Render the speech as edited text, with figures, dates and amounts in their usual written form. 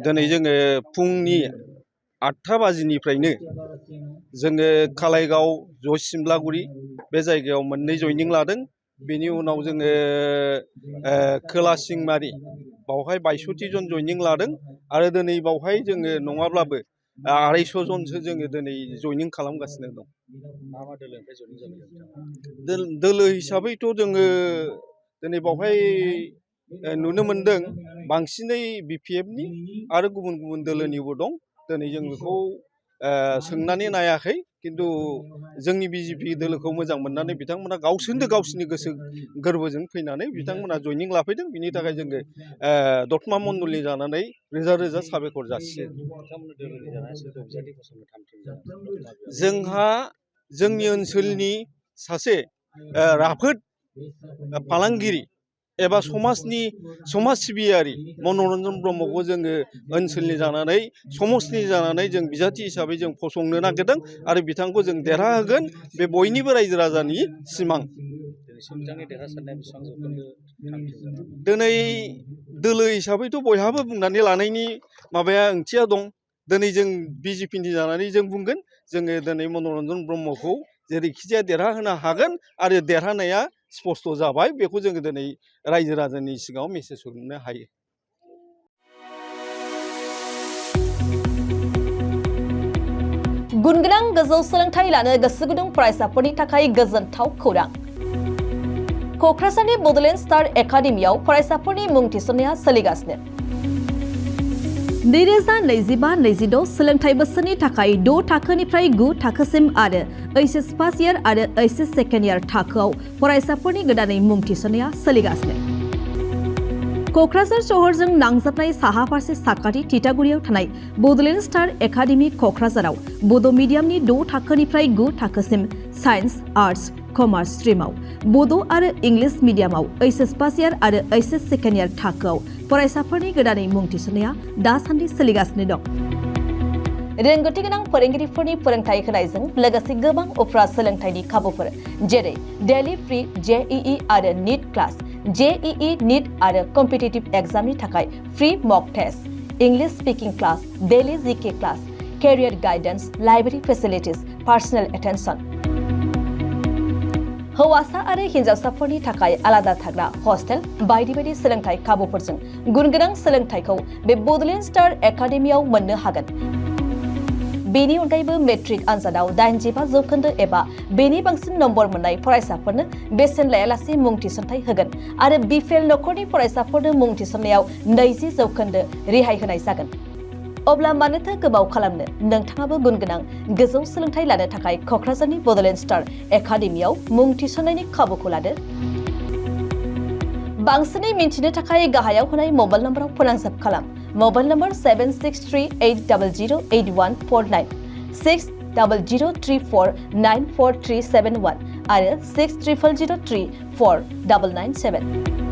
दिनै जोङो फुंनि 8टा बाजिनिफ्रायनो जोङो कालाइगाव जसिमलागुरि बे जायगायाव मोननै जयनिं लादों। बेनि उनाव जोङो खोला सिंमारि बावहाय 62 जन जयनिं लादों आरो दिनै बावहाय जोङो नङाब्लाबो 250 जनसो जोङो दिनै जयनिं खालामगासिनो दं। मा दोलोनिफ्राय जयनिं जादों? दोलो हिसाबैथ' जोङो दिनै बावहाय नुनो मोनदों बांसिनै BPFनि आरो गुबुन गुबुन दोलोनिबो दं। दिनै जों बेखौ सोंनानै नायाखै, खिन्थु जोंनि BJP दोलोखौ मोजां मोननानै बिथांमोना गावसोरनि गोसो गोरबोजों फैनानै बिथांमोना जयनिं लाफैदों। बिनि थाखाय जोङो दतमा मण्डलनि जानानै रोजा रोजा साबायखर जासियो। जोंहा जोंनि ओनसोलनि सासे राफोद फालांगिरि एबा समाज सिबियारि मनरन्जन ब्रह्मखौ जोङो ओनसोलनि जानानै समाजनि जानानै जों बिजाथि हिसाबै जों फसंनो नागिरदों आरो बिथांखौ जों देरहाहोगोन। बे बयनिबो रायजो राजानि सिमां। दिनै दोलो हिसाबैथ' बयहाबो बुंनानै लानायनि माबाया ओंथिया दं। दिनै जों BJPनि जानानै जों बुंगोन, जोङो दिनै मनरन्जन ब्रह्मखौ जेरैखिजाया देरहाहोनो हागोन आरो देरहानाया स्पस्त जाबाय। बेखौ जोङो दिनै रायजो राजानि सिगाङाव मेसेज हरनो हायो। गुनगोनां गोजौ सोलोंथाइ लानो गोसो गुदुं फरायसाफोरनि थाखाय गोजोनथाव खौरां। क'क्राझारनि बड'लेण्ड स्टार एकाडेमियाव फरायसाफोरनि मुं थिसननाया सोलिगासिनो। 2025-26 सोलोंथाइ बोसोरनि थाखाय 6 थाखोनिफ्राय 9 थाखोसिम आरो HS फार्स्ट इयार आरो HS सेकेन्ड इयार थाखोआव फरायसाफोरनि गोदानै मुं थिसननाया सोलिगासिनो। क'क्राझार सहरजों नांजाबनाय साहा फारसे साखाथि तितागुरियाव थानाय बड'लेण्ड स्टार एकाडेमि क'क्राझाराव बड' मिडियामनि 6 थाखोनिफ्राय 9 थाखोसिम साइन्स, आर्टस, कमार्स स्ट्रिमाव, बड' आरो इंलिश मिडियामाव HS फार्स्ट इयार आरो HS सेकेन्ड इयार थाखोआव फरायसाफोरनि गोदानै मुं थिसननाया दासान्दि सोलिगासिनो दं। रोंगौथि गोनां फोरोंगिरिफोरनि फोरोंथाय होनायजों लोगोसे गोबां उफ्रा सोलोंथाइनि खाबुफोर जेरै डेली फ्री JEE आरो नीट क्लास, JEE नीट आरो कम्पिटिटिभ एग्जामनि थाखाय free mock test, English speaking class, daily GK class, career guidance, library facilities, personal attention. हौवासा आरो हिन्जावसाफोरनि थाखाय आलादा थाग्रा हस्टेल बायदि बायदि सोलोंथाइ खाबुफोरजों गुनगोनां सोलोंथाइखौ बे बड'लेण्ड स्टार एकाडेमियाव मोननो हागोन। बेनि अनगायैबो मेट्रिक आनजादाव 85% एबा बेनि बांसिन नम्बर मोननाय फरायसाफोरनो बेसेन लायालासे मुं थिसनथाइ होगोन आरो BPL नखरनि फरायसाफोरनो मुं थिसननायाव 20% रेहाय होनाय जागोन। अब्ला मानोथो गोबाव खालामनो, नोंथाङाबो गुनगोनां गोजौ सोलोंथाइ लानो थाखाय क'क्राझारनि बड'लेण्ड स्टार एकाडेमियाव मुं थिसननायनि खाबुखौ लादो। बांसिनै मिन्थिनो थाखाय गाहायाव होनाय मबाइल नम्बराव फोनांजाब खालाम। मबाइल नम्बर 7638008149, 6003494371 आरो 6000034997।